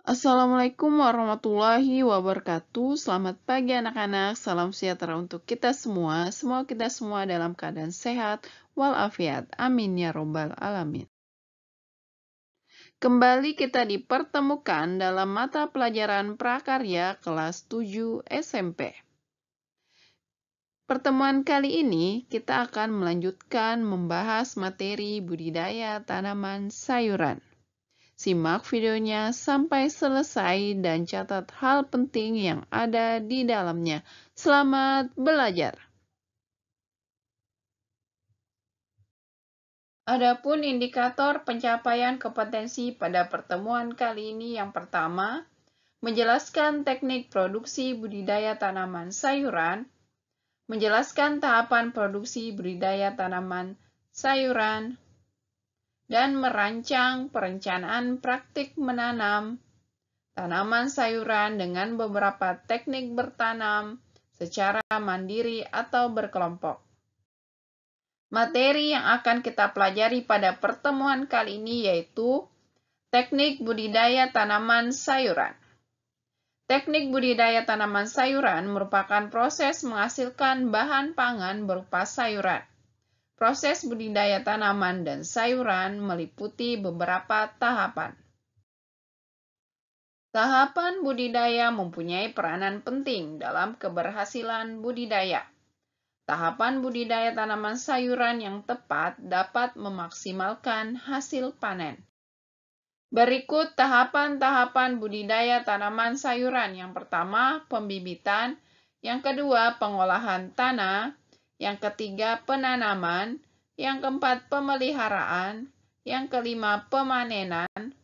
Assalamualaikum warahmatullahi wabarakatuh. Selamat pagi anak-anak. Salam sejahtera untuk kita semua. Semoga kita semua dalam keadaan sehat walafiat. Amin ya robbal alamin. Kembali kita dipertemukan dalam mata pelajaran prakarya kelas 7 SMP. Pertemuan kali ini kita akan melanjutkan membahas materi budidaya tanaman sayuran. Simak videonya sampai selesai dan catat hal penting yang ada di dalamnya. Selamat belajar! Adapun indikator pencapaian kompetensi pada pertemuan kali ini yang pertama, menjelaskan teknik produksi budidaya tanaman sayuran, menjelaskan tahapan produksi budidaya tanaman sayuran, dan merancang perencanaan praktik menanam tanaman sayuran dengan beberapa teknik bertanam secara mandiri atau berkelompok. Materi yang akan kita pelajari pada pertemuan kali ini yaitu teknik budidaya tanaman sayuran. Teknik budidaya tanaman sayuran merupakan proses menghasilkan bahan pangan berupa sayuran. Proses budidaya tanaman dan sayuran meliputi beberapa tahapan. Tahapan budidaya mempunyai peranan penting dalam keberhasilan budidaya. Tahapan budidaya tanaman sayuran yang tepat dapat memaksimalkan hasil panen. Berikut tahapan-tahapan budidaya tanaman sayuran. Yang pertama, pembibitan. Yang kedua, pengolahan tanah. Yang ketiga, penanaman. Yang keempat, pemeliharaan. Yang kelima, pemanenan.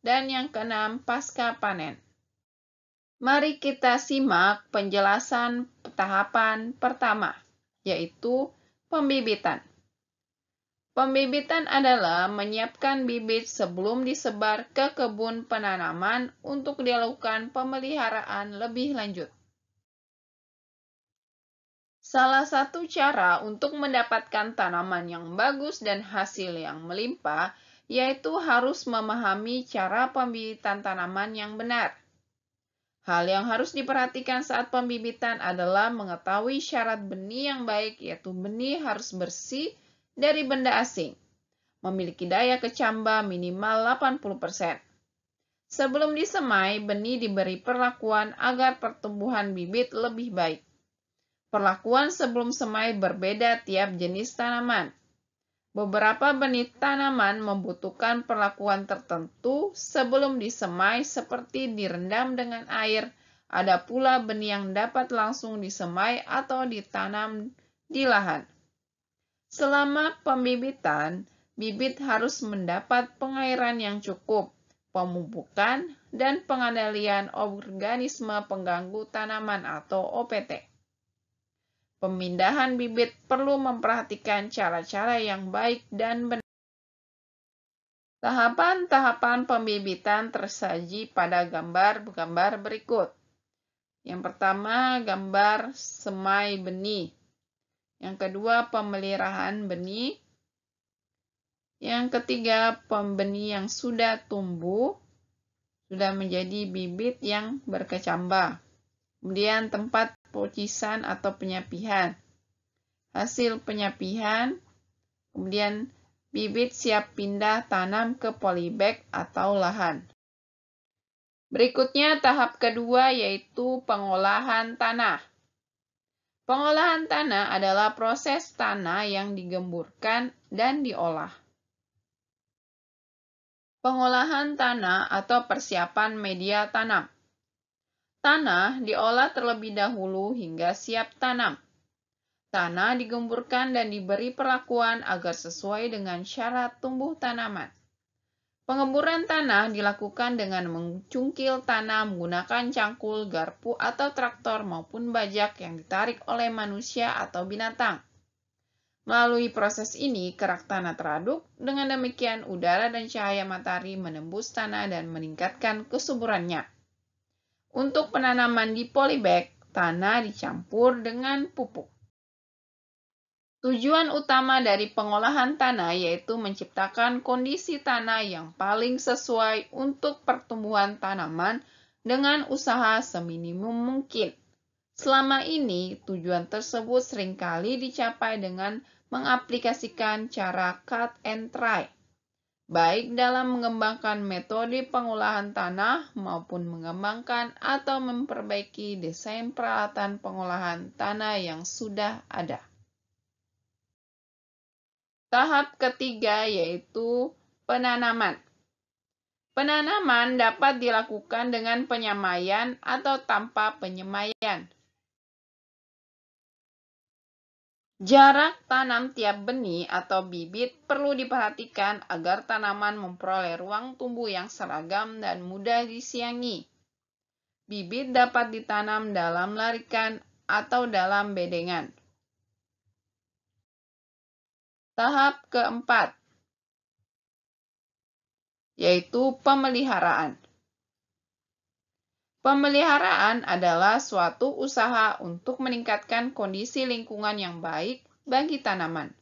Dan yang keenam, pasca panen. Mari kita simak penjelasan tahapan pertama, yaitu pembibitan. Pembibitan adalah menyiapkan bibit sebelum disebar ke kebun penanaman untuk dilakukan pemeliharaan lebih lanjut. Salah satu cara untuk mendapatkan tanaman yang bagus dan hasil yang melimpah, yaitu harus memahami cara pembibitan tanaman yang benar. Hal yang harus diperhatikan saat pembibitan adalah mengetahui syarat benih yang baik, yaitu benih harus bersih dari benda asing, memiliki daya kecamba minimal 80%. Sebelum disemai, benih diberi perlakuan agar pertumbuhan bibit lebih baik. Perlakuan sebelum semai berbeda tiap jenis tanaman. Beberapa benih tanaman membutuhkan perlakuan tertentu sebelum disemai seperti direndam dengan air. Ada pula benih yang dapat langsung disemai atau ditanam di lahan. Selama pembibitan, bibit harus mendapat pengairan yang cukup, pemupukan, dan pengendalian organisme pengganggu tanaman atau OPT. Pemindahan bibit perlu memperhatikan cara-cara yang baik dan benar. Tahapan-tahapan pembibitan tersaji pada gambar berikut. Yang pertama, gambar semai benih. Yang kedua, pemeliharaan benih. Yang ketiga, benih yang sudah tumbuh, sudah menjadi bibit yang berkecambah. Kemudian tempat pocisan atau penyapihan. Hasil penyapihan, kemudian bibit siap pindah tanam ke polybag atau lahan. Berikutnya tahap kedua yaitu pengolahan tanah. Pengolahan tanah adalah proses tanah yang digemburkan dan diolah. Pengolahan tanah atau persiapan media tanam. Tanah diolah terlebih dahulu hingga siap tanam. Tanah digemburkan dan diberi perlakuan agar sesuai dengan syarat tumbuh tanaman. Pengemburan tanah dilakukan dengan mencungkil tanah menggunakan cangkul, garpu, atau traktor maupun bajak yang ditarik oleh manusia atau binatang. Melalui proses ini, kerak tanah teraduk, dengan demikian udara dan cahaya matahari menembus tanah dan meningkatkan kesuburannya. Untuk penanaman di polybag, tanah dicampur dengan pupuk. Tujuan utama dari pengolahan tanah yaitu menciptakan kondisi tanah yang paling sesuai untuk pertumbuhan tanaman dengan usaha seminimum mungkin. Selama ini, tujuan tersebut seringkali dicapai dengan mengaplikasikan cara cut and try, baik dalam mengembangkan metode pengolahan tanah maupun mengembangkan atau memperbaiki desain peralatan pengolahan tanah yang sudah ada. Tahap ketiga yaitu penanaman. Penanaman dapat dilakukan dengan penyemaian atau tanpa penyemaian. Jarak tanam tiap benih atau bibit perlu diperhatikan agar tanaman memperoleh ruang tumbuh yang seragam dan mudah disiangi. Bibit dapat ditanam dalam larikan atau dalam bedengan. Tahap keempat, yaitu pemeliharaan. Pemeliharaan adalah suatu usaha untuk meningkatkan kondisi lingkungan yang baik bagi tanaman.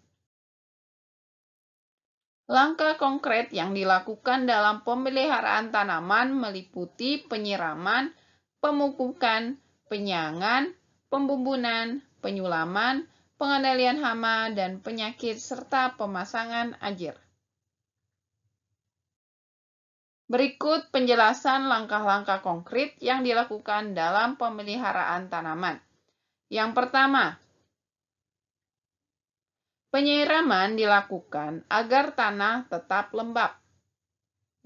Langkah konkret yang dilakukan dalam pemeliharaan tanaman meliputi penyiraman, pemupukan, penyiangan, pembumbunan, penyulaman, pengendalian hama dan penyakit, serta pemasangan ajir. Berikut penjelasan langkah-langkah konkret yang dilakukan dalam pemeliharaan tanaman. Yang pertama, penyiraman dilakukan agar tanah tetap lembab.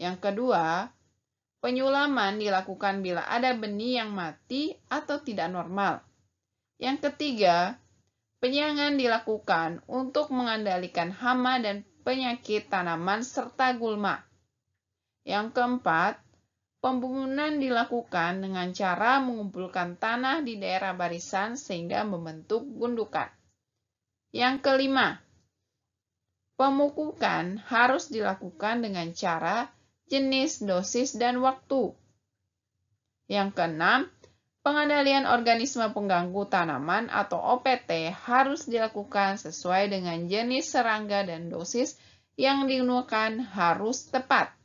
Yang kedua, penyulaman dilakukan bila ada benih yang mati atau tidak normal. Yang ketiga, penyiangan dilakukan untuk mengendalikan hama dan penyakit tanaman serta gulma. Yang keempat, pembumbunan dilakukan dengan cara mengumpulkan tanah di daerah barisan sehingga membentuk gundukan. Yang kelima, pemupukan harus dilakukan dengan cara, jenis, dosis, dan waktu. Yang keenam, pengendalian organisme pengganggu tanaman atau OPT harus dilakukan sesuai dengan jenis serangga dan dosis yang digunakan harus tepat.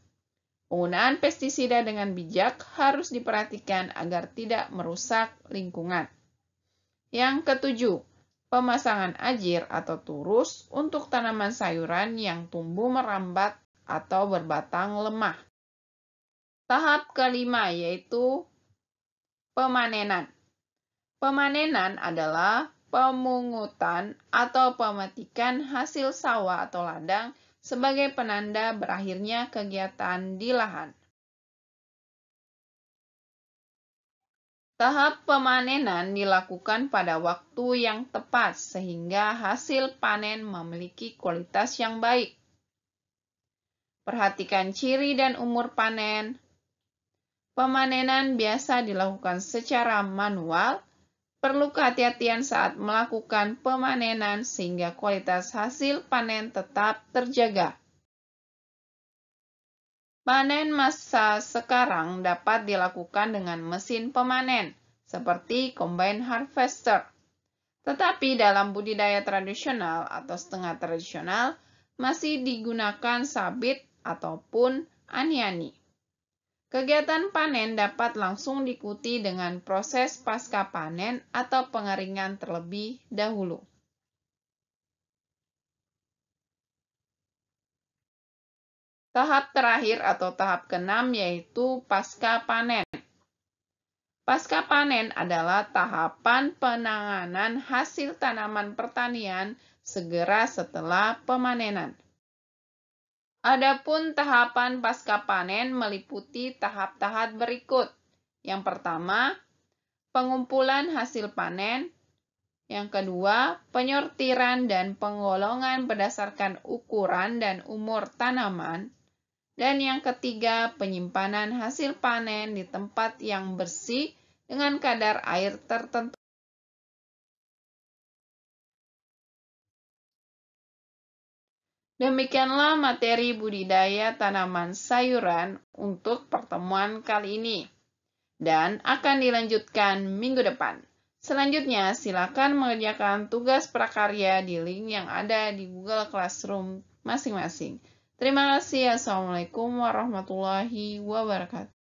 Penggunaan pestisida dengan bijak harus diperhatikan agar tidak merusak lingkungan. Yang ketujuh, pemasangan ajir atau turus untuk tanaman sayuran yang tumbuh merambat atau berbatang lemah. Tahap kelima yaitu pemanenan. Pemanenan adalah pemungutan atau pemetikan hasil sawah atau ladang sebagai penanda berakhirnya kegiatan di lahan. Tahap pemanenan dilakukan pada waktu yang tepat sehingga hasil panen memiliki kualitas yang baik. Perhatikan ciri dan umur panen. Pemanenan biasa dilakukan secara manual. Perlu kehati-hatian saat melakukan pemanenan sehingga kualitas hasil panen tetap terjaga. Panen masa sekarang dapat dilakukan dengan mesin pemanen, seperti combine harvester. Tetapi dalam budidaya tradisional atau setengah tradisional, masih digunakan sabit ataupun ani-ani. Kegiatan panen dapat langsung diikuti dengan proses pasca panen atau pengeringan terlebih dahulu. Tahap terakhir atau tahap keenam yaitu pasca panen. Pasca panen adalah tahapan penanganan hasil tanaman pertanian segera setelah pemanenan. Adapun tahapan pasca panen meliputi tahap-tahap berikut. Yang pertama, pengumpulan hasil panen. Yang kedua, penyortiran dan penggolongan berdasarkan ukuran dan umur tanaman. Dan yang ketiga, penyimpanan hasil panen di tempat yang bersih dengan kadar air tertentu. Demikianlah materi budidaya tanaman sayuran untuk pertemuan kali ini, dan akan dilanjutkan minggu depan. Selanjutnya, silakan mengerjakan tugas prakarya di link yang ada di Google Classroom masing-masing. Terima kasih. Assalamualaikum warahmatullahi wabarakatuh.